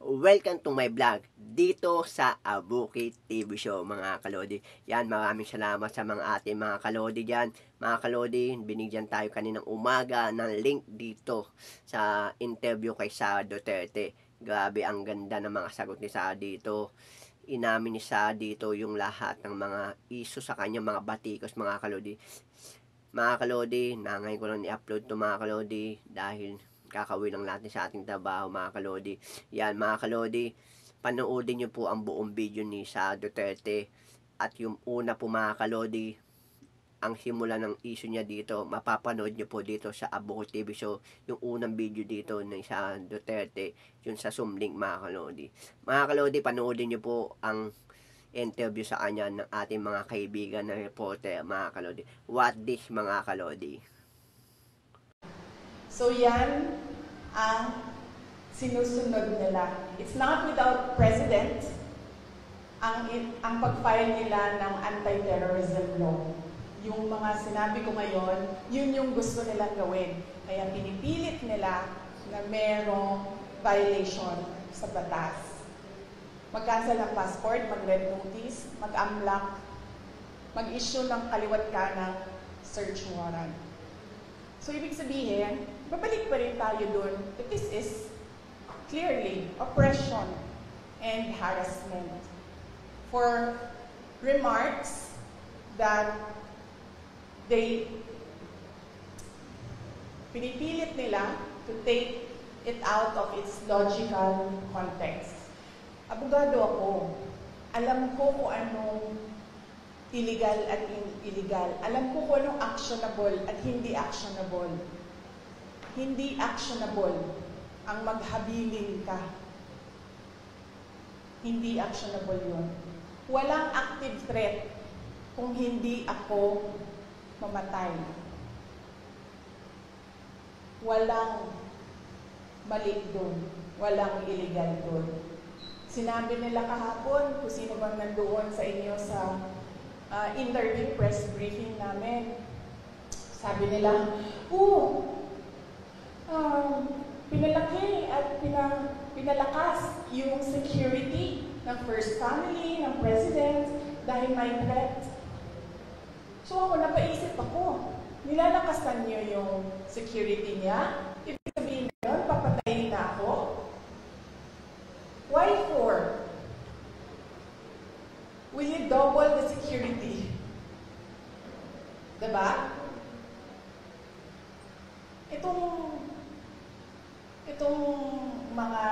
Welcome to my vlog dito sa Abuki TV Show mga kalodi. Yan, maraming salamat sa mga ating mga kalodi dyan. Mga kalodi, binigyan tayo kaninang umaga ng link dito sa interview kay Sara Duterte. Grabe, ang ganda ng mga sagot ni Sara dito. Inamin ni Sara dito yung lahat ng mga issue sa kanya, mga batikos mga kalodi. Mga kalodi, ngayon ko lang i-upload to mga kalodi dahil kakawin lang natin sa ating trabaho mga kalodi. Yan mga kalodi, panoodin nyo po ang buong video ni Sara Duterte. At yung una po mga kalodi, ang simula ng issue niya dito, mapapanood nyo po dito sa Abuki TV Show. Yung unang video dito ni Sara Duterte, yun sa Zoom link mga kalodi. Mga kalodi, panoodin nyo po ang interview sa kanya ng ating mga kaibigan na reporter mga kalodi. What this mga kalodi? So yan ang sinusunod nila. It's not without precedent ang pag-file nila ng anti-terrorism law. Yung mga sinabi ko ngayon, yun yung gusto nilang gawin. Kaya pinipilit nila na merong violation sa batas. Mag-cancel ng passport, mag-red notice, mag-amlak, mag-issue ng kaliwat kanang search warrant. So, ibig sabihin, babalik pa rin tayo dun that this is clearly oppression and harassment for remarks that pinipilit nila to take it out of its logical context. Abogado ako. Alam ko kung anong illegal at illegal. Alam ko kung anong actionable at hindi actionable. Hindi actionable ang maghabilin ka. Hindi actionable yun. Walang active threat kung hindi ako mamatay. Walang mali doon. Walang illegal doon. Sinabi nila kahapon kung sino bang nandoon sa inyo sa interview press briefing namin. Sabi nila, pinalaki at pinalakas yung security ng First Family, ng President, dahil may threat. So ako, napaisip ako, nilalakasan niyo yung security niya? Ibig sabihin na yun, papatayin na ako? Why for? Will you double the security? Diba? Itong mga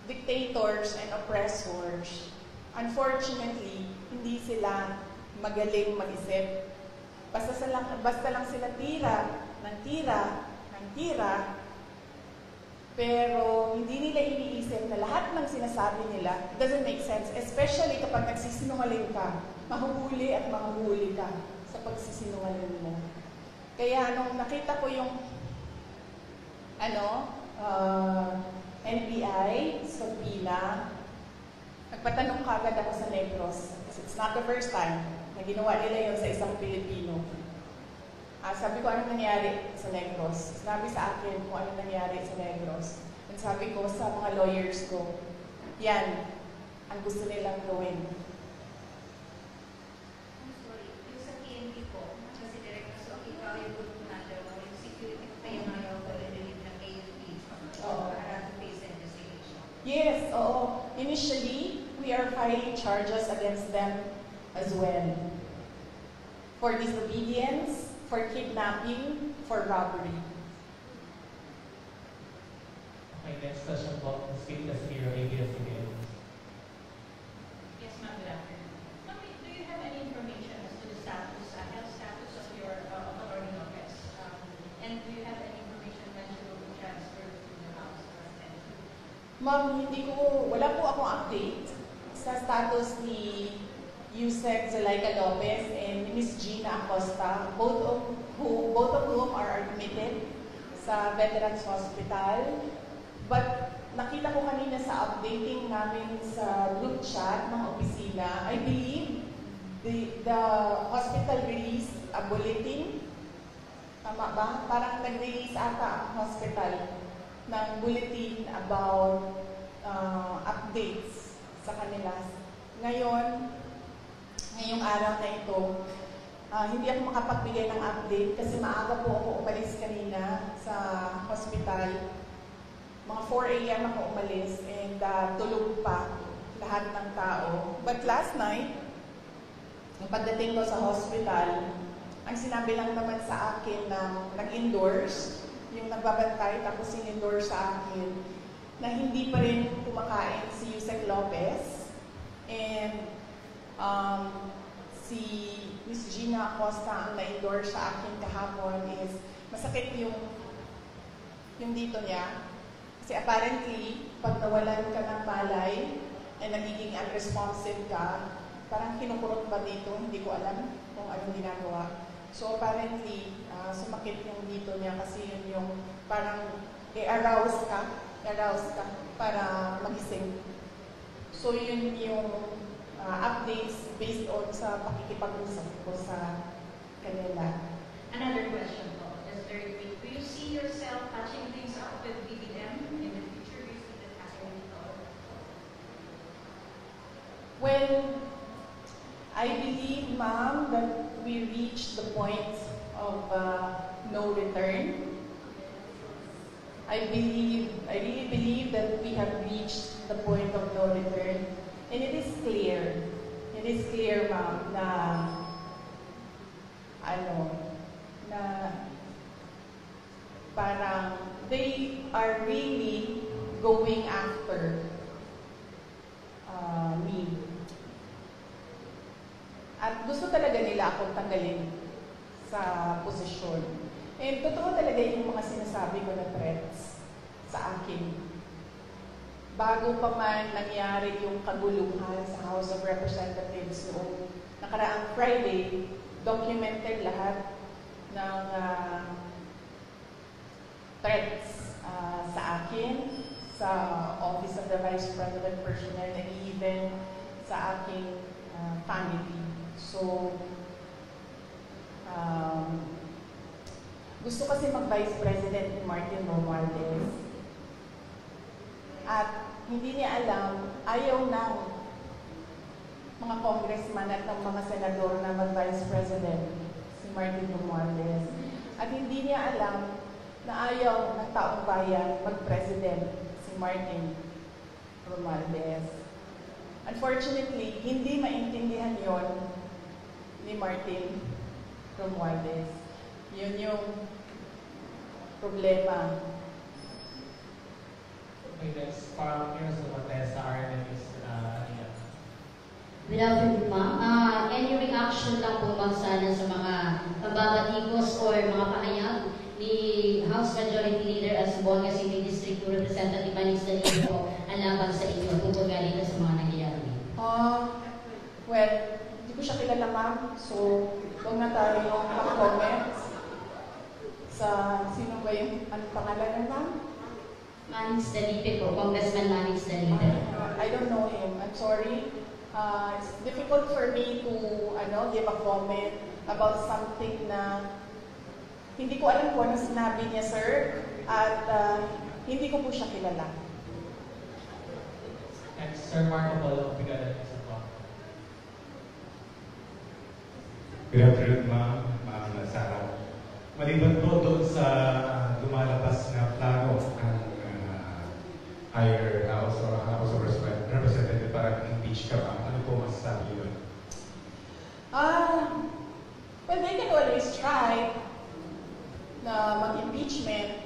dictators and oppressors, unfortunately, hindi sila magaling mag-isip. Basta lang sila tira, pero hindi nila iniisip na lahat ng sinasabi nila doesn't make sense, especially kapag nagsisinungaling ka, mahuhuli at mahuhuli ka sa pagsisinungaling mo. Kaya nung nakita ko yung NBI sa Pila, nagpatanong kagad ako sa Negros. Kasi it's not the first time na ginawa nila yun sa isang Pilipino. Sabi ko, anong nangyari sa Negros? Sinabi sa akin kung anong nangyari sa Negros. And sabi ko sa mga lawyers ko, yan ang gusto nilang gawin. I'm sorry, yung sa PNP po, kasi direct so ikaw yung grupo na yung security ko kayo ngayon pag-relieve ng AUP para to face investigation. Yes, oo. Initially, we are filing charges against them as well. For disobedience, for kidnapping, for robbery. My next question po, Witness Hero ABS-CBN. Yes, ma'am. Good afternoon. Ma'am, do you have any information as to the status, health status of your Attorney Lopez? And do you have any information when she will be transferred to the House of Representatives? Ma'am, wala po akong update sa status ni Yusek Zulaika Lopez and Ms. Gina Acosta, both of whom are admitted sa Veterans Hospital. But nakita ko kanina sa updating namin sa group chat ng opisina, I believe the hospital released a bulletin. Tama ba? Parang nag-release ata ang hospital ng bulletin about updates sa kanila. Ngayong araw na ito, hindi ako makapagbigay ng update kasi maaga po ako umalis kanina sa hospital. Mga 4 a.m. ako umalis and tulog pa lahat ng tao. But last night, nung pagdating ko sa hospital, ang sinabi lang naman sa akin na nag-endorse, yung nagbabantay tapos in-endorse sa akin, na hindi pa rin kumakain si Yusek Lopez and si Miss Gina Acosta ang na-endorse sa akin kahapon is masakit yung dito niya. Kasi apparently, pag nawalan ka ng malay ay nagiging unresponsive ka, parang kinukurot ba dito? Hindi ko alam kung anong ginagawa. So apparently, sumakit yung dito niya kasi yun yung parang i-arouse ka para magising. So yun yung updates based on sa pakikipag-usap ko sa kanila. Another question po, just very quick. Do you see yourself patching things up with BBM in the future? Do you see that happening? Well, I believe, ma'am, that we reached the point of no return. I really believe that we have reached the point of no return. And it is clear, ma'am, na parang they are really going after me. At gusto talaga nila akong tanggalin sa posisyon. And totoo talaga yung mga sinasabi ko na threats sa akin. Bago pa man nangyari yung kaguluhan sa House of Representatives noong nakaraang Friday, documented lahat ng threats sa akin, sa Office of the Vice President Personnel, and even sa aking family. So, gusto kasi mag-Vice President ni Martin Romualdez. At hindi niya alam, ayaw ng mga congressman at ng mga senador na mag-Vice President si Martin Romualdez. At hindi niya alam na ayaw ng taong bayan mag-President si Martin Romualdez. Unfortunately, hindi maintindihan yon ni Martin Romualdez. Yun yung problema. Okay, next, from Heroes of Montesa, RNN is Ian. Good afternoon, ma'am. Any reaction lang po ma'am sana sa mga pambabatikos or mga pahayag ni House Majority Leader at Buanga City District Representative Manis Danilo ang laban sa inyo tungkol nga dito sa mga nangyayari? Well, hindi ko siya kilala, ma'am. So, huwag na tayo mag-comment sa sino ba yung anong pangalan na, ma'am? Manix Dalipe po, Congressman Manix Dalipe. I don't know him. I'm sorry. It's difficult for me to give a comment about something na hindi ko alam kung ano sinabi niya, sir. At hindi ko po siya kilala. Next, Sir Marco Polo, Brigada Next po. Good afternoon, Ma'am Sarah. Maliban po doon sa lumalabas na plano ng higher house or House of Representative para impeach ka, ma'am. Ano po masasabi yun? Well, they can always try na mag-impeachment.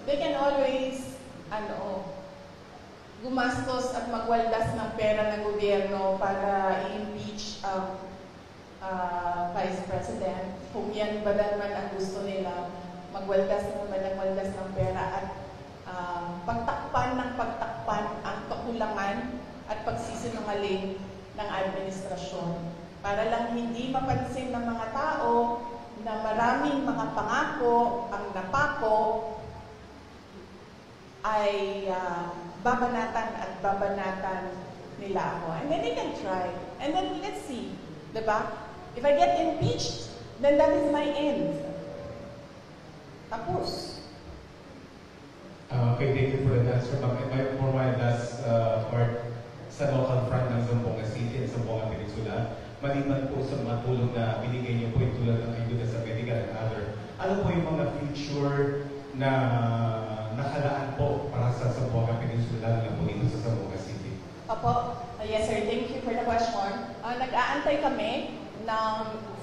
They can always, gumastos at magwaldas ng pera ng gobyerno para i-impeach ang Vice President. Kung yan ba naman ang gusto nila, magwaldas ng pera at pagtakpan ang kakulangan at pagsisinungaling ng administrasyon. Para lang hindi mapansin ng mga tao na maraming mga pangako ang napako ay babanatan nila ako. And then they can try. And then let's see. Diba? If I get impeached, then that is my end. Tapos. Okay, thank you for the answer, ma'am. And for my last part, sa local front ng Zamboanga City at Zamboanga Peninsula, maliban po sa mga tulong na binigay niyo po yung tulad ng ayuda sa medical and other, ano po yung mga future na nakalaan po para sa Zamboanga Peninsula, lalo na po dito sa Zamboanga City? Opo. Yes, sir. Thank you for the question. Nag-aantay kami ng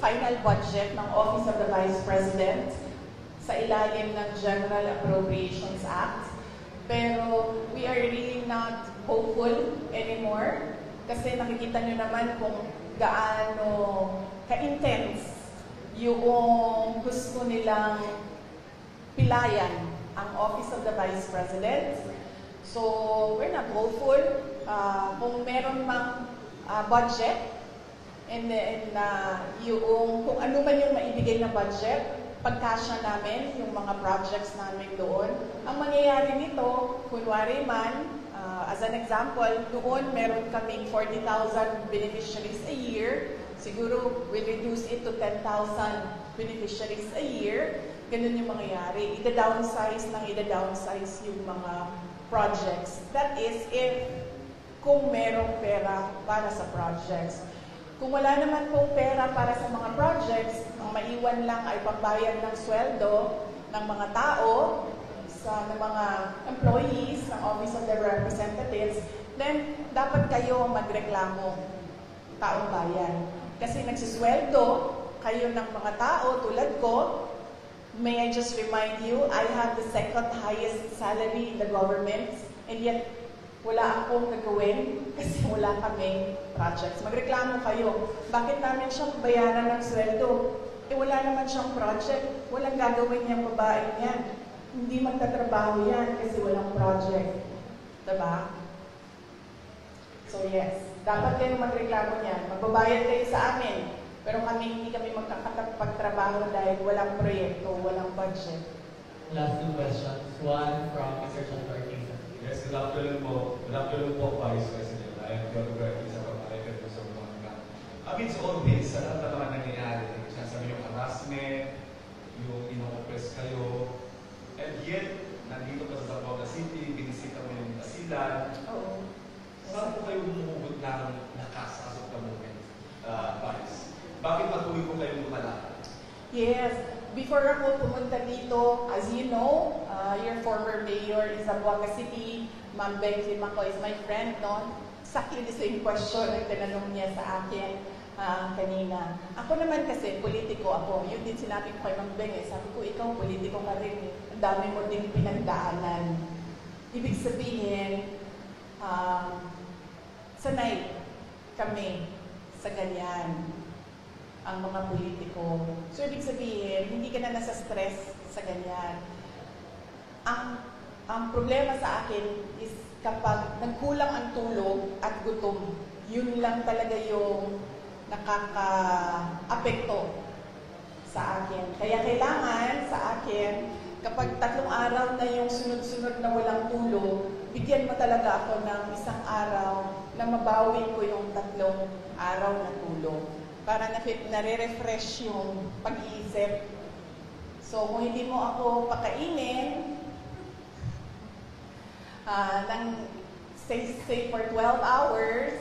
final budget ng Office of the Vice President sa ilalim ng General Appropriations Act. Pero we are really not hopeful anymore kasi nakikita nyo naman kung gaano ka-intense yung gusto nilang pilayan ang Office of the Vice President. So, we're not hopeful. Kung meron mang budget, and then yung, kung ano man yung maibigay na budget, pagkasya namin yung mga projects namin doon. Ang mangyayari nito, kunwari man, as an example, doon meron kaming 40,000 beneficiaries a year. Siguro, we'll reduce it to 10,000 beneficiaries a year. Ganun yung mangyayari. Ida-downsize yung mga projects. That is, if kung merong pera para sa projects. Kung wala naman pong pera para sa mga projects, ang maiwan lang ay pambayad ng sweldo ng mga tao, ng mga employees ng Office of the Representatives, then dapat kayo magreklamo, taong bayan. Kasi nagsisweldo kayo ng mga tao tulad ko. May I just remind you, I have the second highest salary in the government, and yet wala akong nagawin kasi wala kaming projects. Magreklamo kayo. Bakit namin siyang bayaran ng sweldo? Wala naman siyang project. Walang gagawin niyang babae yan. Hindi magtatrabaho yan kasi walang project. Diba? So yes, dapat kayo magreklamo niyan. Magbabayad kayo sa amin. Pero hindi kami magkakapagtrabaho dahil walang proyekto, walang budget. Last two questions. One from Mr. Sean Ortiz. Yes, good afternoon po. Good afternoon po, Vice President. I am John Bertie sa pag-alipin po sa mga. Amidst all this, sa lahat na mga nangyayari, sinasabi yung harassment, yung ino-oppress kayo, and yet, nandito ka sa Zamboanga City, binisita mo yung asilan. Oo. Saan po kayo humuhugot ng lakas as of the moment, Vice? Bakit patuloy po kayong lumalakad? Yes. Before ako pumunta dito, as you know, your former mayor in Zamboanga City, Ma'am Becky Maco is my friend, no? Exactly the same question ang tinanong niya sa akin kanina. Ako naman kasi, politiko ako. Yun din sinabi ko kay Ma'am Beng, sabi ko, ikaw politiko ka rin. Ang dami mo din pinagdaanan. Ibig sabihin, sanay kami sa ganyan ang mga politiko. So, ibig sabihin, hindi ka na nasa stress sa ganyan. Ang problema sa akin is kapag nagkulang ang tulog at gutom, yun lang talaga yung nakaka-apekto sa akin. Kaya kailangan sa akin, kapag 3 araw na yung sunod-sunod na walang tulog, bigyan mo talaga ako ng 1 araw na mabawi ko yung 3 araw na tulog. Para nare-refresh yung pag-iisip. So, kung hindi mo ako pakainin, say for 12 hours,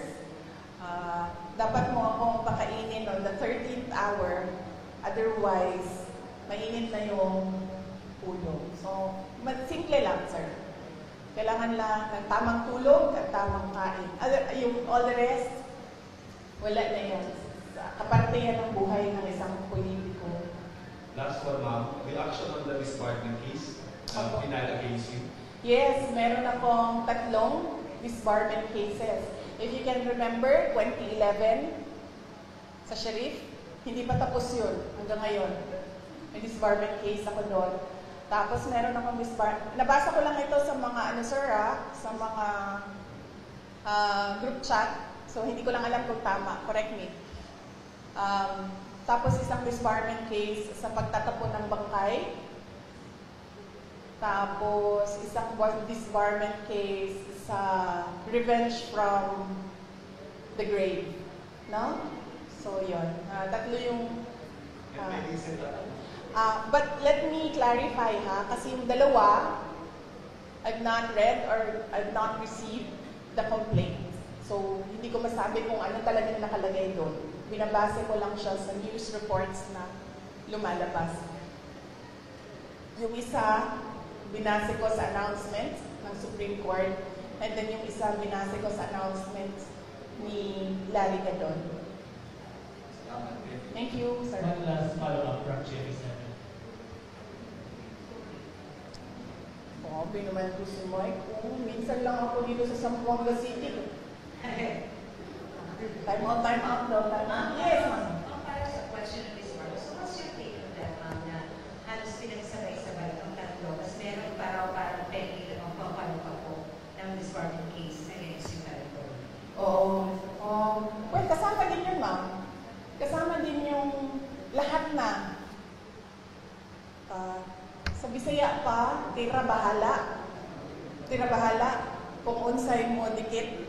dapat mo akong pakainin on the 13th hour. Otherwise, mainit na yung ulo. So, simple lang, sir. Kailangan lang ng tamang tulog at tamang kain. Yung all the rest, wala na yan. Kaparte yan ang buhay ng isang politiko. Last one, ma'am. Reaction on the disbarment case final against you? Yes, meron akong 3 disbarment cases. If you can remember, 2011, sa Sheriff, hindi pa tapos yun hanggang ngayon. May disbarment case ako doon. Tapos meron akong disbarment. Nabasa ko lang ito sa mga, sa mga group chat. So, hindi ko lang alam kung tama. Correct me. Tapos isang disbarment case sa pagtatapon ng bangkay. Tapos isang disbarment case sa revenge from the grave. No? So, yun. 3 yung... but let me clarify ha, kasi yung 2, I've not read or I've not received the complaint. So, hindi ko masabi kung ano talagang nakalagay doon. Binabase ko lang siya sa news reports na lumalabas. Yung isa, binase ko sa announcement ng Supreme Court, and then yung isa, binase ko sa announcement ni Larry Gadon. Thank you, sir. One last follow-up from Jimmy Seven. Grabe naman po si Mike. Minsan lang ako dito sa Zamboanga City. Time out daw. Time out. Yes, ma'am. Para sa question ng Ms. Marcos, so what's your take on that, ma'am, na halos pinagsabay-sabay ang tatlo, tapos meron parang pending na magpapalo po ng disbarment case against yung tatlo? Oo. Well, kasama din yun, ma'am. Kasama din yung lahat na. Sa Bisaya pa, tira bahala. Tira bahala. Kung unsay mo dikit,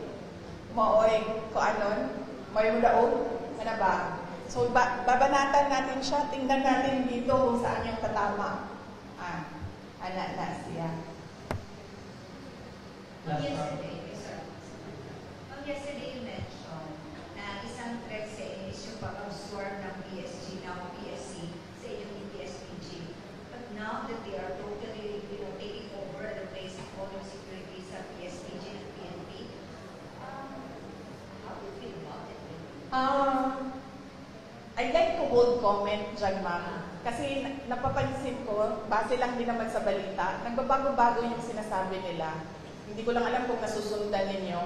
maoy ko anon, may mo daog, ano ba? So, babanatan natin siya, tingnan natin dito kung saan yung tatama. Anak na siya. Yesterday, sir. Yesterday you mentioned na isang threat sa inyo is yung pag-absorb ng PSG, ng PSC sa inyong PSPG. But now that they are totally, taking over and replacing all yung security sa PSPG and PNP, how do you feel about it? I'd like to hold comment dyan, ma'am. Kasi napapansin ko, base lang din naman sa balita, nagbabago-bago yung sinasabi nila. Hindi ko lang alam kung nasusundan ninyo.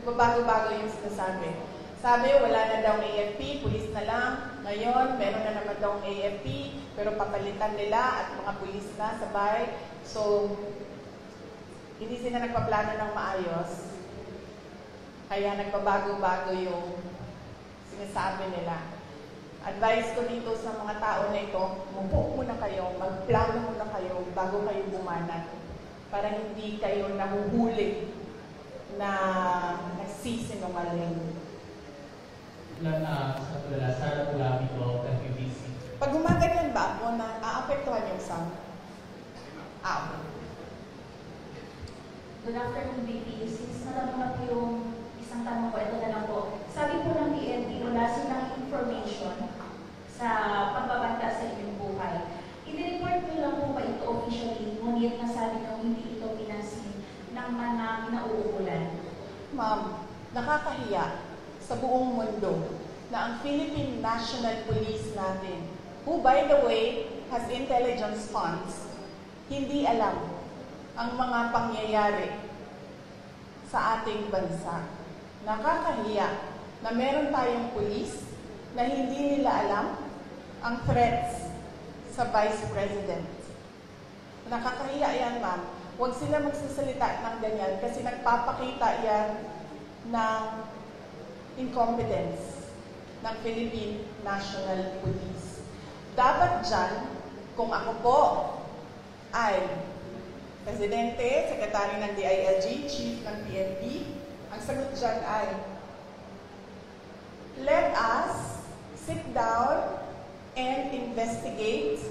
Nagbabago-bago yung sinasabi. Sabi, wala na daw AFP, pulis na lang. Ngayon, meron na naman daw AFP, pero papalitan nila at mga pulis na sabay. So, hindi sila nagpaplano ng maayos. Kaya nagbabago-bago yung sinasabi nila. Advice ko dito sa mga tao na ito, mupo muna kayo, magplano muna kayo bago kayo bumanat para hindi kayo nahuhuli na nagsisinungaling. Sara Pulabi po, FUBC. Pag gumaganyan ba ako na aapektuhan yung sound? Okay. Good afternoon, VP. Since natanong na po yung isang tanong ko, ito na lang po. Sabi po ng PNP, wala silang information sa pagbabanta sa inyong buhay. I-report nyo lang po ba ito officially, ngunit nasabi nyo hindi ito pinansin ng mga kinauukulan? Ma'am, nakakahiya sa buong mundo na ang Philippine National Police natin, who by the way has intelligence funds, hindi alam ang mga pangyayari sa ating bansa. Nakakahiya na meron tayong police na hindi nila alam ang threats sa Vice President. Nakakahiya yan, ma'am. Huwag sila magsasalita ng ganyan kasi nagpapakita yan ng incompetence ng Philippine National Police. Dapat dyan, kung ako po ay Presidente, Sekretary ng DILG, Chief ng PNP, ang sagot dyan ay, let us sit down and investigate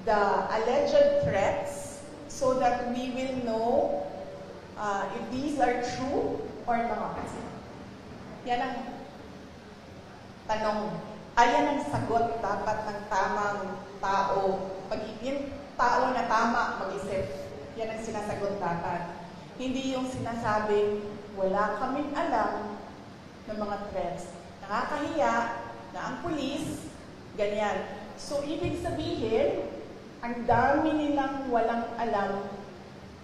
the alleged threats so that we will know if these are true or not. Yan ang tanong. Yan ang sagot dapat ng tamang tao. Pag yung tao na tama mag-isip, yan ang sinasagot dapat. Hindi yung sinasabing wala kaming alam ng mga threats. Nakakahiya na ang pulis, ganyan. So, ibig sabihin, ang dami nilang walang alam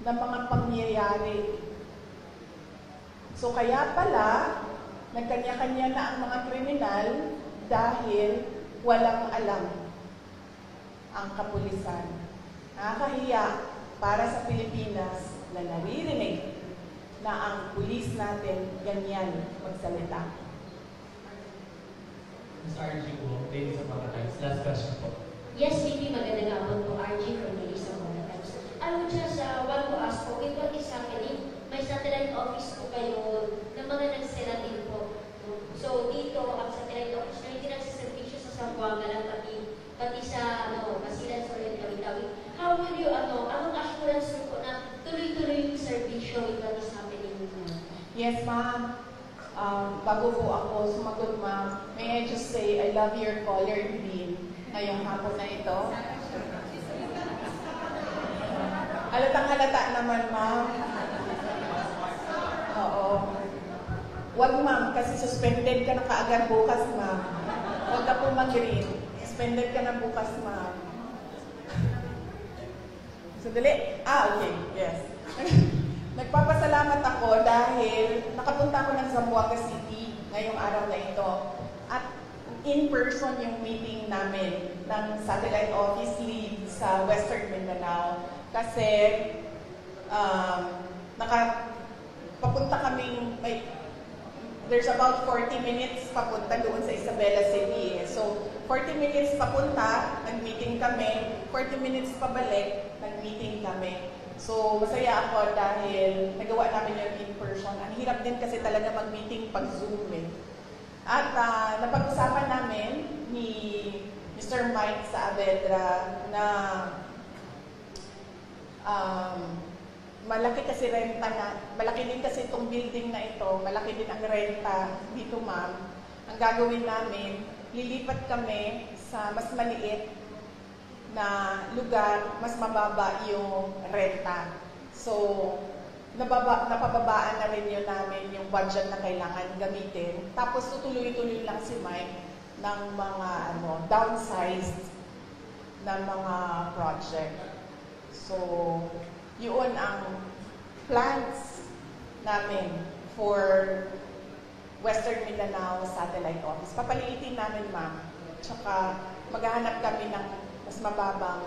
ng mga pangyayari. So, kaya pala, nagkanya-kanya na ang mga kriminal dahil walang alam ang kapulisan. Nakakahiya para sa Pilipinas na naririnig na ang pulis natin ganyan magsalita. Ms. RG po, ladies of Mga Times. Last question po. Yes, VP, magandang hapon po. RG from Ladies of Mga Times. I would just want to ask po, with what is happening, may satellite office po kayo ng mga nagsira din po. So, dito, ang satellite office na hindi nagsiservisyo sa Zamboanga lang pati sa, Basilan, Sorel, Kawit-Kawit. How will you, anong assurance po na tuloy-tuloy issue with what is happening now? Yes, ma'am. Bago po ako sumagot, ma'am, may I just say, I love your color green ngayong hapon na ito. Halatang halata naman, ma'am. Oo. Wag, ma'am, kasi suspended ka na kaagad bukas, ma'am. Huwag ka po mag-green. Suspended ka na bukas, ma'am. Sandali. Okay. Yes. Nagpapasalamat ako dahil nakapunta ako ng Zamboanga City ngayong araw na ito. At in person yung meeting namin ng satellite office lead sa Western Mindanao. Kasi papunta kaming, there's about 40 minutes papunta doon sa Isabela City. So, 40 minutes papunta, nag-meeting kami. 40 minutes pabalik, nag-meeting kami. So, masaya ako dahil nagawa namin yung in person. Ang hirap din kasi talaga mag-meeting pag Zoom eh. At napag-usapan namin ni Mr. Mike Saavedra na malaki kasi renta malaki din kasi itong building na ito, malaki din ang renta dito, ma'am. Ang gagawin namin, lilipat kami sa mas maliit na lugar, mas mababa yung renta. So, napababaan na rin yun namin yung budget na kailangan gamitin. Tapos tutuloy-tuloy lang si Mike ng mga downsized na mga project. So, yun ang plans namin for Western Mindanao Satellite Office. Papaliitin namin, ma'am. Tsaka maghahanap kami ng mas mababang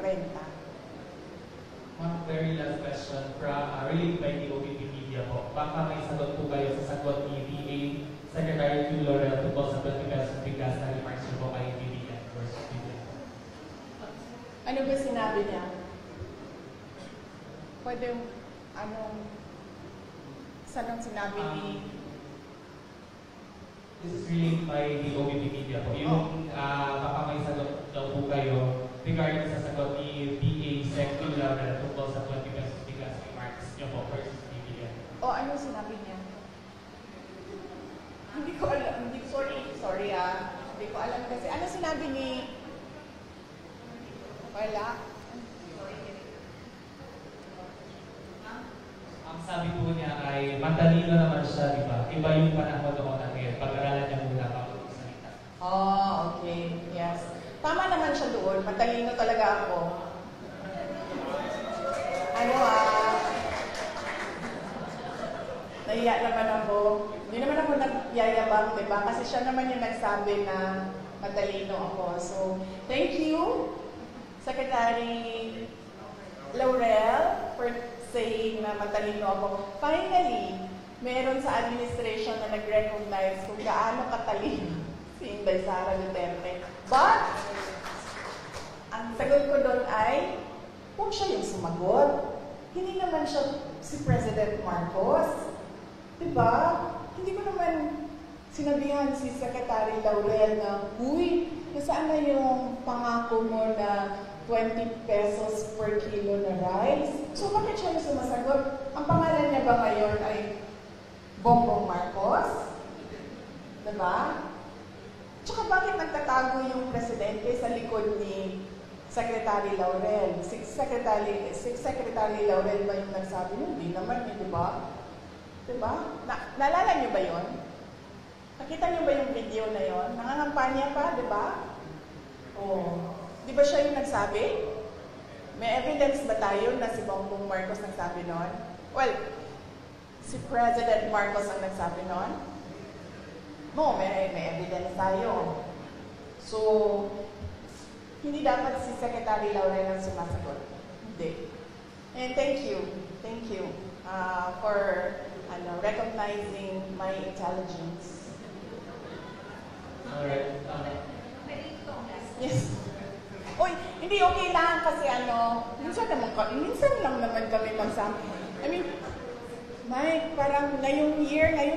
renta. Ma'am, very last question from related by the OPP Media po. Baka may sagot po kayo sa sagot ni DA Secretary Q. Laurel tungkol sa 20 pesos bigas na remarks niyo po kay BBM versus BBM. Ano ba sinabi niya? Pwede, saan ang sinabi ni... This is related by the OPP Media po. Yung baka may sagot daw po kayo regarding sa sagot ni DA Sec. Q. Laurel tungkol sa 20 pesos bigas remarks niyo po versus BBM. Ano sinabi niya? Hindi ko alam. Sorry Hindi ko alam kasi. Ano sinabi ni... Wala. Ang sabi po niya ay matalino naman siya, di ba? Iba yung panahon noon at ngayon. Pag-aralan niya muna bago magsalita. Okay. Yes. Tama naman siya doon. Matalino talaga ako. Nahiya naman ako. Hindi naman ako nagyayabang, di ba? Kasi siya naman yung nagsabi na matalino ako. So, thank you, Secretary Laurel, for saying na matalino ako. Finally, meron sa administration na nag-recognize kung gaano katalino si Inday Sara Duterte. But, ang sagot ko doon ay, kung siya yung sumagot, hindi naman siya si President Marcos. Diba? Hindi ko naman sinabihan si Secretary Laurel na, uy, nasaan na yung pangako mo na 20 pesos per kilo na rice? So, bakit siya yung sumasagot? Ang pangalan niya ba ngayon ay Bongbong Marcos? Diba? Tsaka bakit nagtatago yung presidente sa likod ni Secretary Laurel? Si Secretary Laurel ba yung nagsabi? Hindi naman, diba? Diba? Naalala niyo ba yon? Nakita niyo ba yung video na yon? Nangangampanya pa, diba? Di ba siya yung nagsabi? May evidence ba tayo na si Bongbong Marcos nagsabi nun? Well, si President Marcos ang nagsabi nun? May evidence tayo. So, hindi dapat si Secretary Laurel ang sumasagot. Hindi. And thank you for recognizing my intelligence. Alright. Yes. Uy, hindi okay lang kasi minsan lang naman kami magsama. I mean, Mike, parang ngayon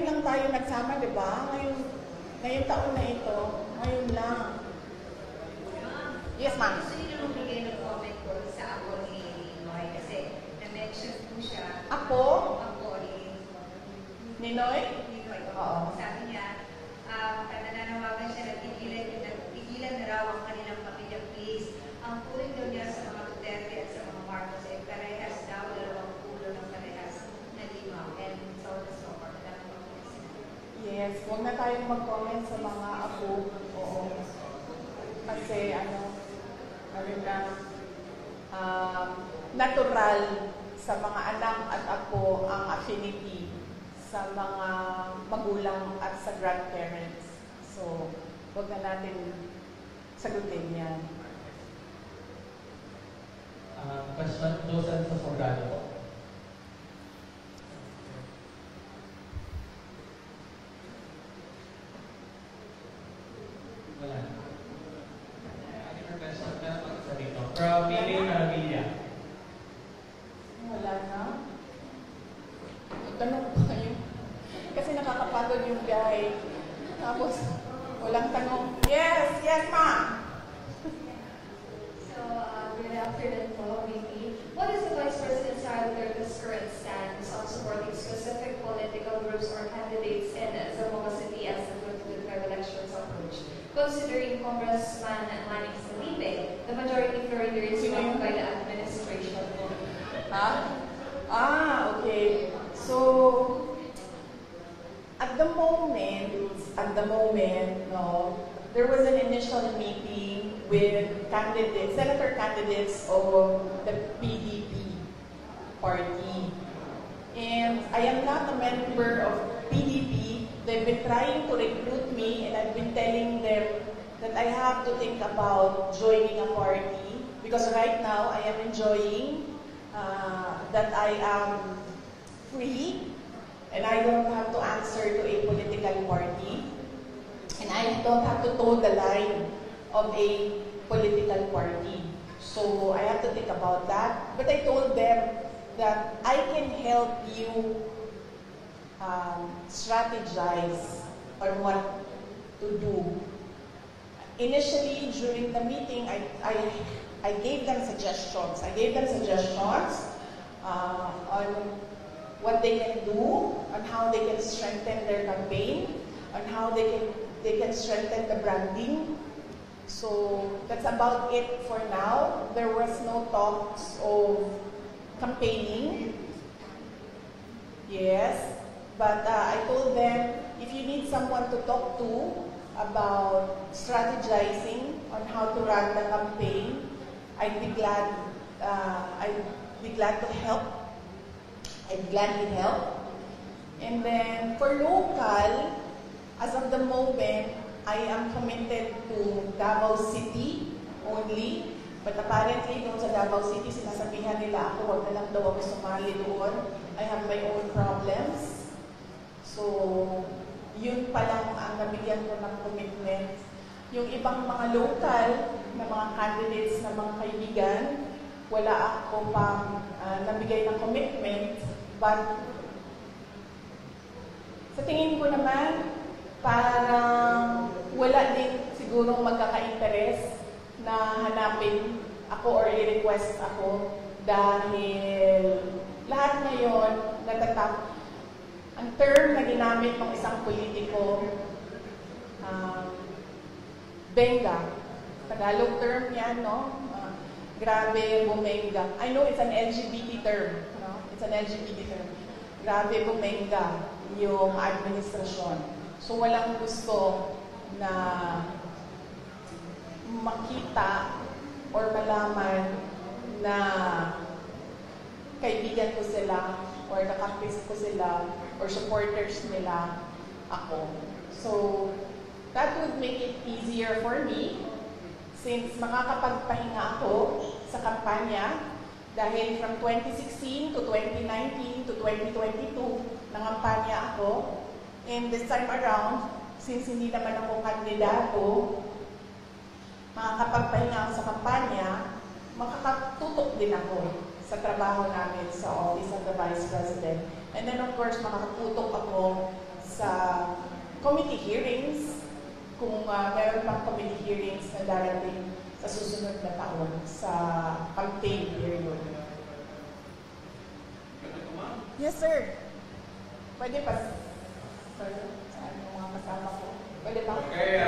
lang tayo nagsama, di ba? Ngayong taon na ito, ngayon lang. Yes, ma'am. Gusto niyo magbigay ng comment ko sa ako ni Noy kasi na-mention po siya. Ako? ang pulong daw niya sa mga Duterte at sa mga Marcos ay parehas daw, dalawang pulo ng parehas na limaw. And so on and so forth. Alam mo po kasi. Yes, huwag na tayong mag-comment sa mga apo. Oo. Kasi natural sa mga anak at apo ang affinity sa mga magulang at sa grandparents. So, huwag na natin sagutin yan. Question, Joseph sa Sobrano po. Wala. Any question? Meron pa isa dito. From Pili Maravilla. Wala na. Tanong pa kayo. Kasi nakakapagod yung guy. Tapos, walang tanong. Yes, yes, ma'am. So, good afternoon po, VP. What is the Vice President Sara Duterte's current stance on supporting specific political groups or candidates in Zamboanga City as the 2025 elections approach? Considering Congressman Manny Felipe, the majority floor leader is known by the administration. Okay. So, at the moment, no, there was an initial meeting with senator candidates of the PDP party. And I am not a member of PDP. They've been trying to recruit me, and I've been telling them that I have to think about joining a party because right now I am enjoying that I am free and I don't have to answer to a political party and I don't have to toe the line of a political party. So I have to think about that. But I told them that I can help you strategize on what to do. Initially, during the meeting, I gave them suggestions. I gave them suggestions on what they can do, on how they can strengthen their campaign, on how they can strengthen the branding. So that's about it for now. There was no talks of campaigning. Yes, but I told them if you need someone to talk to about strategizing on how to run the campaign, I'd be glad to help. I'd gladly help. And then for local, as of the moment, I am committed to Davao City only. But apparently, doon sa Davao City, sinasabihan nila ako, wag na lang daw ako sumali doon. I have my own problems. So, yun pa lang ang nabigyan ko ng commitment. Yung ibang mga local na mga candidates na mga kaibigan, wala ako pang nabigay ng commitment. But, sa tingin ko naman, parang wala din sigurong magkaka-interest na hanapin ako or i-request ako dahil lahat ngayon natatap. Ang term na ginamit ng isang politiko, benga. Tagalog term yan, no? Grabe, bumenga. I know it's an LGBT term. No? It's an LGBT term. Grabe, bumenga yung administrasyon. So, walang gusto na makita or malaman na kaibigan ko sila or nakampis ko sila or supporters nila ako. So, that would make it easier for me since makakapagpahinga ako sa kampanya dahil from 2016 to 2019 to 2022 nangampanya ako. And this time around, since hindi naman ako kandidato, makakapagpahinga ako sa kampanya, makakatutok din ako sa trabaho namin sa Office of the Vice President. And then of course, makakatutok ako sa committee hearings, kung meron pang committee hearings na darating sa susunod na taon sa campaign period. Yes, sir. Pwede pa, sir, sa mga kasama ko. Pwede ba? Okay,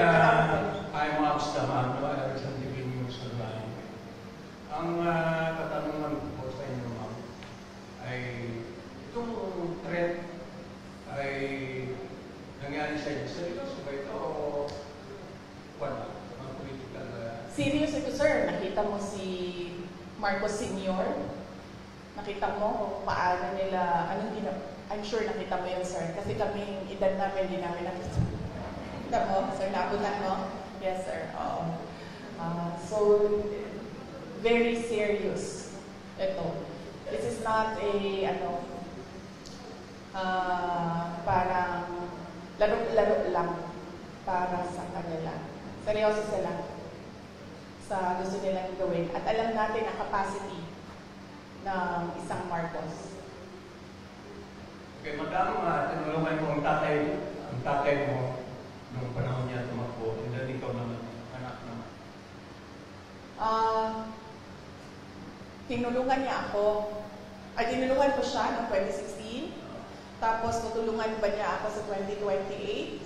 I'm Ops Damano, Alexander News Online. Ang katanungan ko sa inyo, ma'am, ay itong threat ay nangyari sa seryoso ba ito o wala? Ang political Serious ito, sir. Nakita mo si Marcos Sr. Nakita mo kung paano nila, I'm sure nakita mo yun, sir. Kasi kami, edad namin, hindi namin nakita. Nakita mo, sir, naabutan mo? Yes, sir. Oo. So, very serious ito. This is not a, parang laro-laro lang para sa kanila. Seryoso sila sa gusto nilang gawin. At alam natin ang capacity ng isang Marcos. Okay, madam, tinulungan mo ang tatay mo nung panahon niya tumakbo, and then ikaw naman, anak naman. Tinulungan niya ako, tinulungan ko siya noong 2016, tapos tutulungan ba niya ako sa 2028?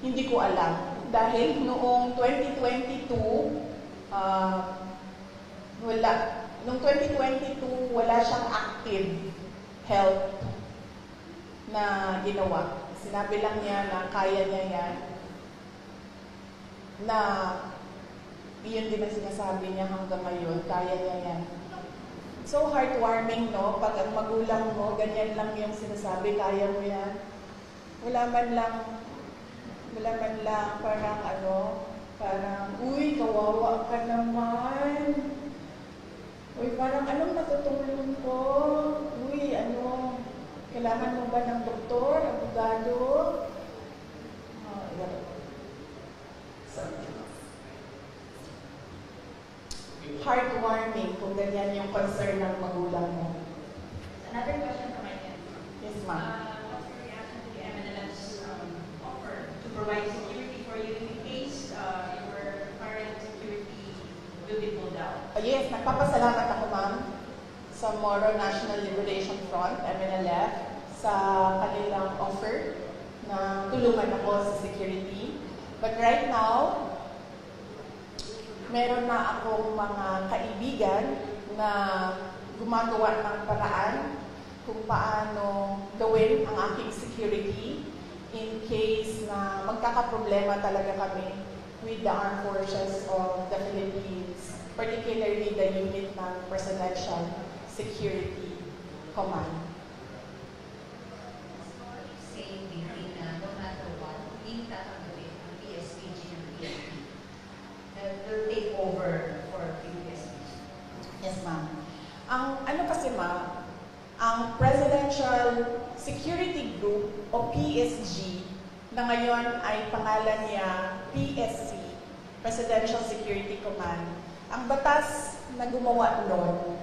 Hindi ko alam. Dahil noong 2022, noong 2022, wala siyang active health na ginawa. Sinabi lang niya na kaya niya yan. Na yun din ang sinasabi niya hanggang ngayon, kaya niya yan. So heartwarming, no? Pag ang magulang mo, ganyan lang yung sinasabi, kaya mo yan. Wala man lang, parang, uy, kawawa ka naman. Uy, parang, anong natutulong ko? Uy, kailangan mo ba ng doktor, abogado? Heartwarming kung ganyan yung concern ng magulang mo. Another question from my end. Yes, ma'am. What's your reaction to the MNLF's offer to provide security for you in case your current security will be pulled out? Yes, nagpapasalamat ako, ma'am, sa Moro National Liberation Front, MNLF, sa kanilang offer na tulungan ako sa security. But right now, meron na akong mga kaibigan na gumagawa ng paraan kung paano gawin ang aking security in case na magkakaproblema talaga kami with the armed forces of the Philippines, particularly the unit ng Presidential Security Command. Saying between no matter what, hindi tatanggapin ang PSPG ng PSP. Will take over for PSPG. Yes, ma'am. Ang Presidential Security Group o PSG na ngayon ay pangalan niya PSC, Presidential Security Command. Ang batas na gumawa noon,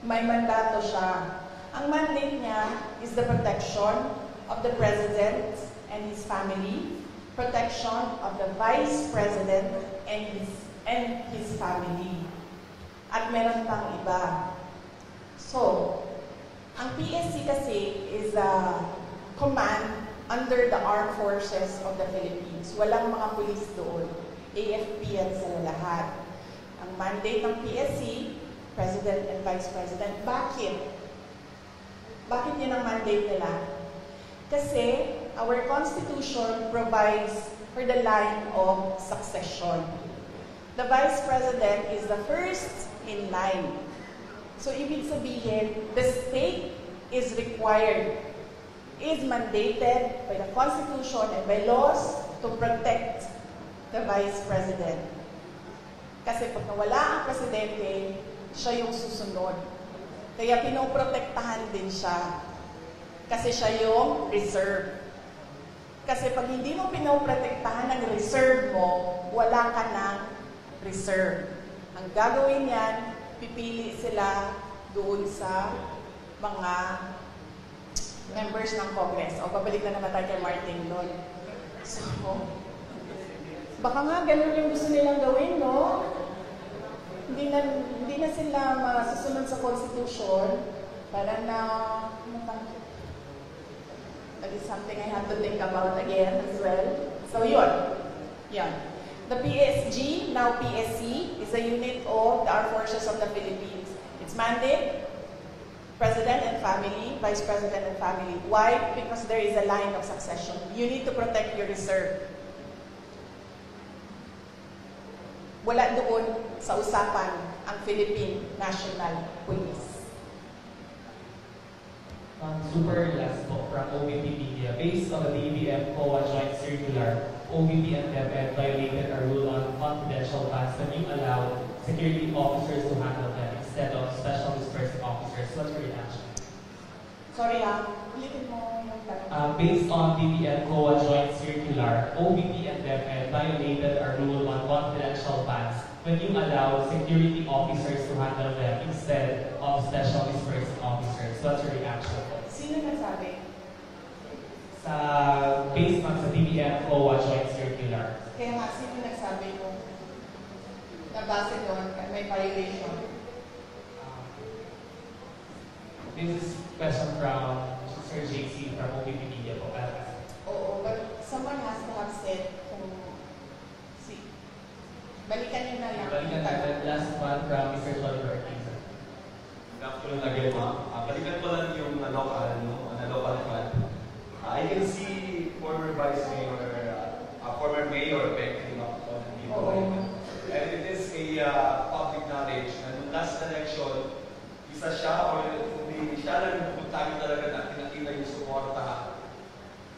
may mandato siya. Ang mandate niya is the protection of the President and his family, protection of the Vice President and his family. At meron pang iba. So, ang PSC kasi is a command under the Armed Forces of the Philippines. Walang mga pulis doon. AFP yan sila lahat. Ang mandate ng PSC, President and Vice President. Bakit? Bakit yun ang mandate nila? Kasi our Constitution provides for the line of succession. The Vice President is the first in line. So, ibig sabihin, the state is required, is mandated by the Constitution and by laws to protect the Vice President. Kasi pag nawala ang Presidente, siya yung susunod. Kaya pinoprotektahan din siya. Kasi siya yung reserve. Kasi pag hindi mo pinoprotektahan ang reserve mo, wala ka ng reserve. Ang gagawin yan, pipili sila doon sa mga members ng Congress. O, pabalik na naman tayo kay Martin doon. So, baka nga ganun yung gusto nilang gawin, no? Hindi na sila masusunod sa Constitution. Para na, that is something I have to think about again as well. So, yun. Yan. The PSG, now PSC, is a unit of the Armed Forces of the Philippines. Its mandate, President and family, Vice President and family. Why? Because there is a line of succession. You need to protect your reserve. Wala doon sa usapan ang Philippine National Police. Super last po from OVP Media. Based on the DBM COA joint circular, OVP and DepEd violated a rule on confidential funds when you allowed security officers to handle them instead of special dispersing officers. What's your reaction? Sorry ulitin mo yung tanong. Based on DBM COA joint circular, OVP and DepEd violated a rule on confidential funds when you allowed security officers to handle them instead of special dispersing officers. What's your reaction? Sino nagsabi? Based on sa DBM COA joint circular. Kaya nga, sino nagsabi mo na base doon may violation? This is question from Sir JC from OVP Media po. Oo, but someone has to have said kung balikan nyo na lang. Balikan natin. Last one from Mr. Tolliver Ortiz. Good afternoon again, ma'am. Balikan ko lang yung local fund. I can see former Vice Mayor, former Mayor Beck dito. And it is a public knowledge na nung last election, isa siya or hindi siya lang yung pupuntahan talaga na pinakita yung suporta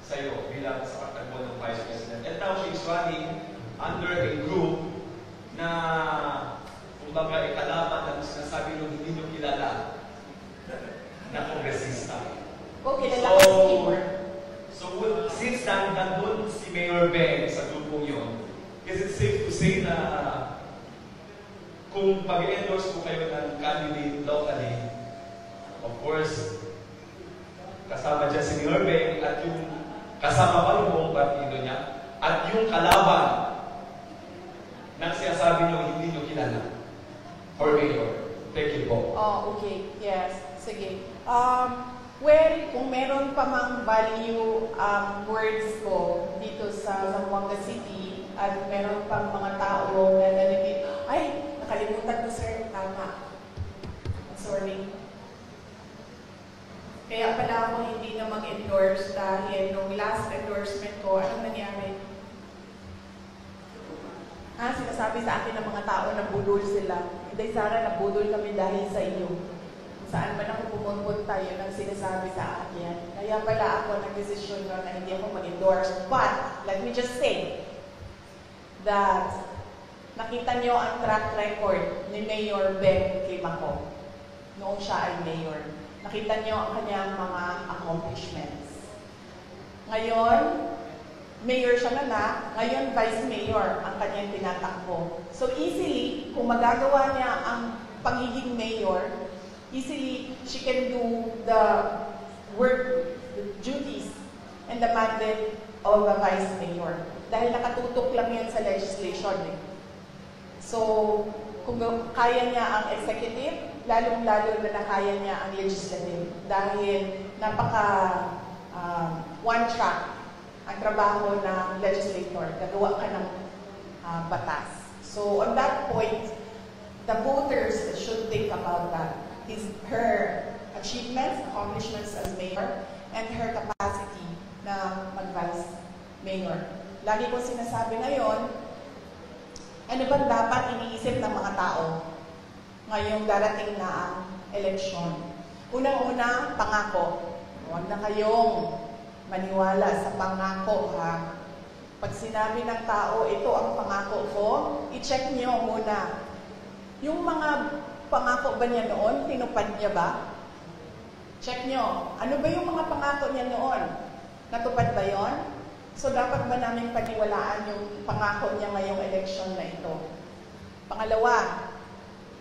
sa iyo bilang sa pagtakbo ng Vice President. And now she's running under a group na kumbaga ikalaban ng sinasabi nung hindi nyo kilala na kongresista. So since nandun si Mayor Beng sa grupong yun, is it safe to say na kung pag-endorse mo kayo ng candidate locally, of course, kasama dyan si Mayor Beng at yung kasama pa yung buong partido niya at yung kalaban nang sinasabi nyo hindi nyo kilala for Mayor. Thank you po. Oh, okay. Yes. Sige. Well, kung meron pa mang value words ko dito sa Zamboanga City at meron pang mga tao na nalilip, ay, nakalimutan ko sir, tama. Sorry. Kaya pala ako hindi na mag-endorse dahil nung last endorsement ko, anong nangyari? Sinasabi sa akin ng mga tao na budol sila. Hindi, Sarah, nabudol kami dahil sa iyo. Saan man ako pumunta, yun ang sinasabi sa akin. Kaya pala ako nag-desisyon na hindi ako mag-endorse. But, let me just say that nakita niyo ang track record ni Mayor Ben Climaco noong siya ay mayor. Nakita niyo ang kanyang mga accomplishments. Ngayon, mayor siya na, ngayon vice mayor ang kanyang tinatakbo. So easily, kung magagawa niya ang pagiging mayor, easily she can do the work, the duties, and the mandate of a vice mayor. Dahil nakatutok lang yan sa legislation. So, kung kaya niya ang executive, lalong-lalo na nakaya niya ang legislative. Dahil napaka one track ang trabaho ng legislator. Gagawa ka ng batas. So, on that point, the voters should think about that. Her achievements, accomplishments as mayor, and her capacity na mag-vice mayor. Lagi ko sinasabi ngayon, ano ba dapat iniisip ng mga tao ngayong darating na ang eleksyon? Unang-una, pangako. Huwag na kayong maniwala sa pangako, ha? Pag sinabi ng tao, ito ang pangako ko, i-check nyo muna. Yung mga pangako ba niya noon? Tinupad niya ba? Check nyo. Ano ba yung mga pangako niya noon? Natupad ba yon? So, dapat ba namin paniwalaan yung pangako niya ngayong election na ito? Pangalawa,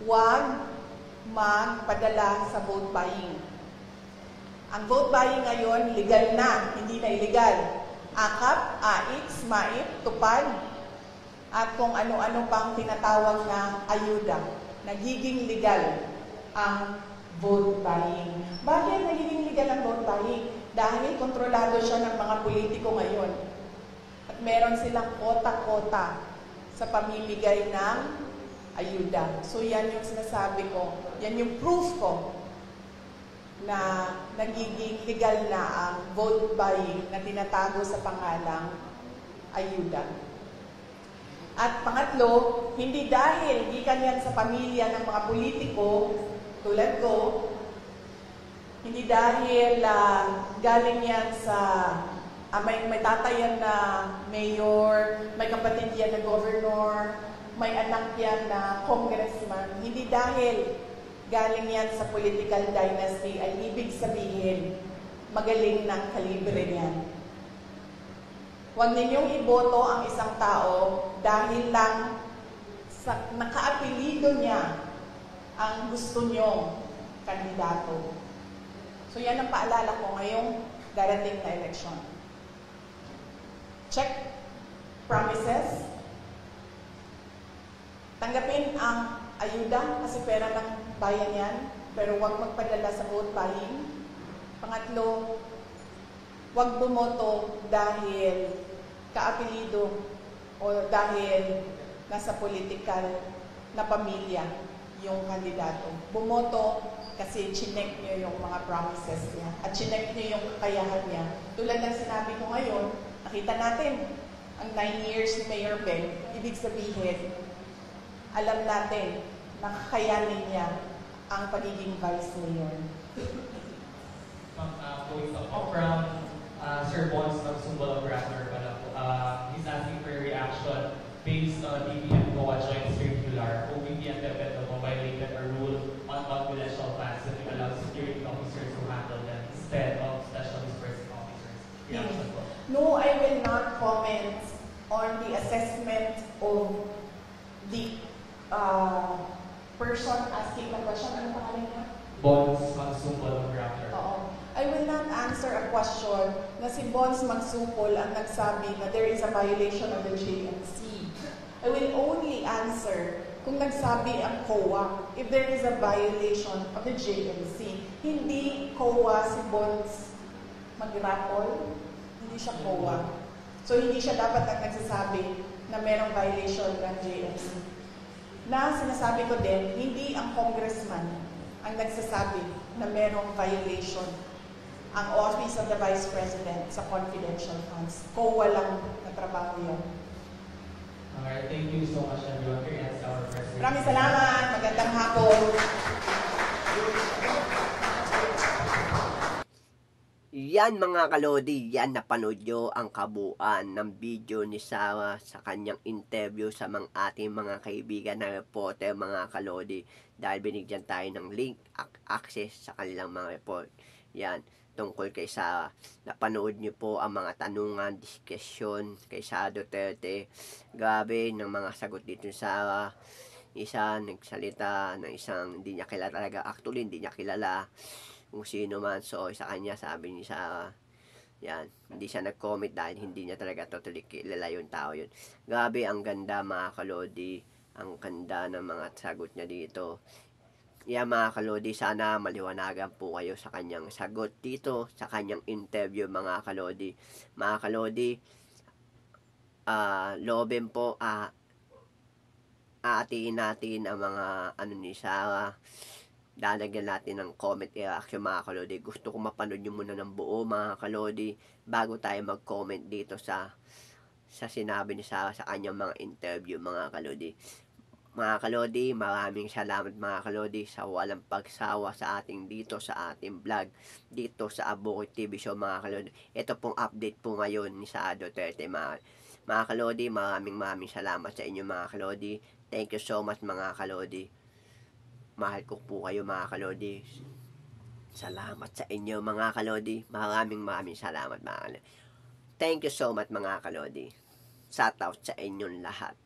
huwag magpadala sa vote buying. Ang vote buying ngayon, legal na, hindi na illegal. Akap, AIX, MAIP, tupad, at kung ano-ano pang tinatawag na ayuda. Nagiging legal ang vote buying. Bakit nagiging legal ang vote buying? Dahil kontrolado siya ng mga politiko ngayon. At meron silang kota-kota sa pamimigay ng ayuda. So yan yung sinasabi ko, yan yung proof ko na nagiging legal na ang vote buying na tinatago sa pangalang ayuda. At pangatlo, hindi dahil gikan yan sa pamilya ng mga politiko tulad ko, hindi dahil galing yan sa may tatay yan na mayor, may kapatid yan na governor, may anak yan na congressman. Hindi dahil galing yan sa political dynasty ay ibig sabihin magaling ng kalibre yan. Huwag ninyong iboto ang isang tao dahil lang sa nakaapelido niya ang gusto nyong kandidato. So yan ang paalala ko ngayong darating na eleksyon. Check promises. Tanggapin ang ayuda kasi pera ng bayan yan, pero huwag magpadala sa vote buying. Pangatlo, huwag bumoto dahil kaapelido o dahil nasa political na pamilya yung kandidato. Bumoto kasi chinek niyo yung mga promises niya at chinek niyo yung kakayahan niya. Tulad ng sinabi ko ngayon, nakita natin ang 9 years ni Mayor Ben, ibig sabihin, alam natin na kakayanin niya ang pagiging vice mayor. Going from Sir Bons Magsumbol of Rapper pala po. He's asking for a reaction based on DBM COA joint circular. OBP and DepEd violated a rule on confidential funds that will allow security officers to handle them instead of special dispersing officers. Reaction po. No, I will not comment on the assessment of the person asking the question. Ano pangalan niya? Bons Magsumbol of Rapper. Oo. I will not answer a question na si Bons Magsupol ang nagsabi na there is a violation of the JNC. I will only answer kung nagsabi ang COA if there is a violation of the JNC. Hindi COA si Bons Magrapol, hindi siya COA. So hindi siya dapat ang nagsasabi na merong violation ng JNC. Na sinasabi ko din, hindi ang congressman ang nagsasabi na merong violation ang Office of the Vice President sa confidential funds. COA lang na trabaho yun. Alright, thank you so much everyone for your our president. Maraming salamat. Magandang hapon. Yan mga kalodi, yan napanood nyo ang kabuuan ng video ni Sarah sa kanyang interview sa ating mga kaibigan na reporter mga kalodi dahil binigyan tayo ng link, access sa kanilang mga report. Yan, tungkol kay Sarah. Napanood nyo po ang mga tanungan, diskusyon kay Sara Duterte. Grabe ng mga sagot dito ni Sarah. Isa nagsalita ng isang hindi niya kilala talaga. Actually, hindi niya kilala kung sino man. So, sa kanya, sabi ni Sarah, yan, hindi siya nag-comment dahil hindi niya talaga totally kilala yung tao yun. Grabe, ang ganda mga kalodi. Ang ganda ng mga sagot niya dito. Yan mga kalodi, sana maliwanagan po kayo sa kanyang sagot dito, sa kanyang interview mga kalodi. Mga kalodi, loben po, aatiin natin ang mga ano ni Sarah. Lalagyan natin ng comment reaction mga kalodi. Gusto ko mapanood nyo muna ng buo mga kalodi bago tayo mag-comment dito sa sinabi ni Sarah sa kanyang mga interview mga kalodi. Mga kalodi, maraming salamat mga kalodi sa walang pagsawa sa ating dito sa ating vlog dito sa Abukid TV Show mga kalodi. Ito pong update po ngayon ni Sara Duterte mga kalodi. Maraming salamat sa inyo mga kalodi. Thank you so much mga kalodi. Mahal ko po kayo mga kalodi. Salamat sa inyo mga kalodi. Maraming salamat mga kalodi. Thank you so much mga kalodi. Shout out sa inyong lahat.